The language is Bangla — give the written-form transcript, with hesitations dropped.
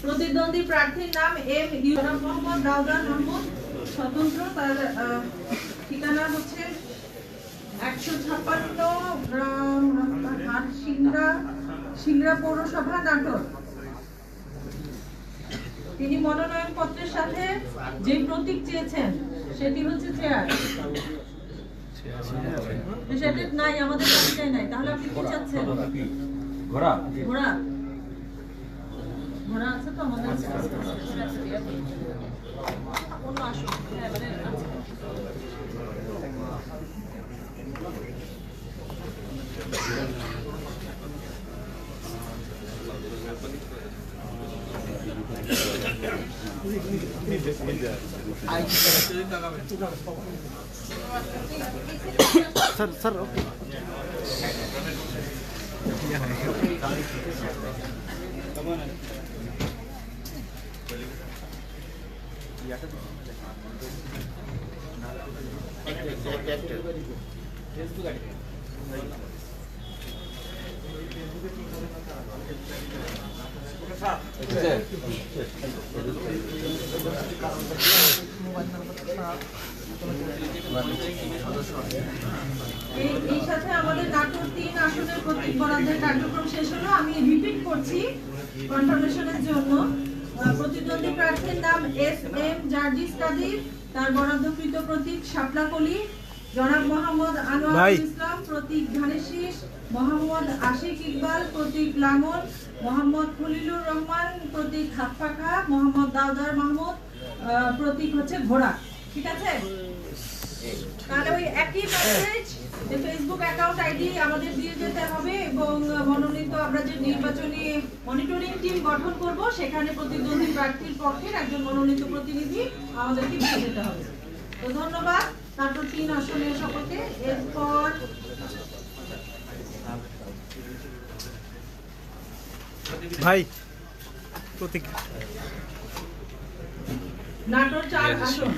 প্রতিদ্বন্দ্বী প্রার্থীর নাম এম জনাব মোহাম্মদ দাউদা মাহমুদ, স্বতন্ত্র। তার ঠিকানা হচ্ছে 156 গ্রাম হাট সিংড়া পৌরসভা, নাটোর। তিনি মনোনয়ন পত্রের সাথে যে প্রতীক চেয়েছেন সেটি হচ্ছে চেয়ার। সেটা নাই, আমাদের তালিকায় নাই। তাহলে আপনি কি চাচ্ছেন? ঘোড়া। ঘোড়া ঘোড়া আছে তো আমাদের অন্য আসুন। হ্যাঁ, মানে আছে। सर ओके এই সাথে আমাদের নাটোর 3 আসনের প্রতীক বরাদ্দের কার্যক্রম শেষ হলো। আমি রিপিট করছি কনফার্মেশনের জন্য। প্রতিদ্বন্দ্বী প্রার্থীর নাম এস এম জার্জিস কাদির, তার বরাদ্দকৃত প্রতীক শাপলাকলি। জনাব মোহাম্মদ আনোয়ারুল ইসলাম, প্রতীক ধানের শীষ। মোহাম্মদ আশিক ইকবাল, প্রতীক লাঙল। মোহাম্মদ খলিলুর রহমান, প্রতীক হাত পাখা। মোহাম্মদ দাউদার মাহমুদ, প্রতীক হচ্ছে ঘোড়া। ঠিক আছে? তাহলে ওই একই মেসেজ ফেসবুক অ্যাকাউন্ট আইডি আমাদের দিয়ে যেতে হবে এবং মনোনীত আমরা যে নির্বাচনী মনিটরিং টিম গঠন করব সেখানে প্রতিদ্বন্দ্বী প্রার্থীর পক্ষের একজন মনোনীত প্রতিনিধি আমাদেরকে দিয়ে যেতে হবে। তো ধন্যবাদ নাটোর 3 আসনের সকলকে। এরপর ভাই প্রতীক নাটোর 4 আসন।